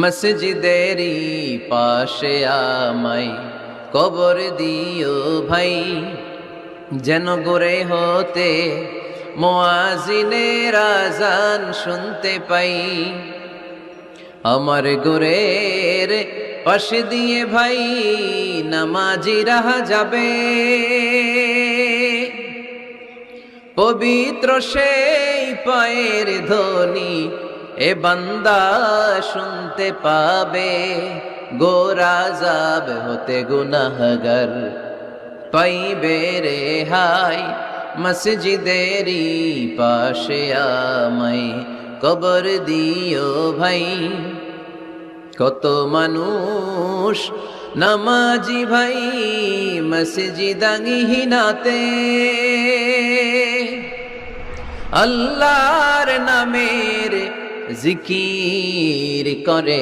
মসজিদেরই পাশে আমায় কবর দিও ভাই, যেন গড়ে হতে মুয়াজ্জিনের আযান শুনতে পাই। আমার গোরের পাশে দিয়ে ভাই নামাজিরা যাবে, পবিত্র সেই পায়ের ধ্বনি এ বান্দা শুনতে পাবে। গোরাজাব হতে গুনাহগার পাইবে রেহাই, মসজিদেরই পাশে আমায় কবর দিও ভাই। কত মানুষ নামাজি ভাই মসজিদাঙ্গিহীনাতে, আল্লাহর নামের জিকির করে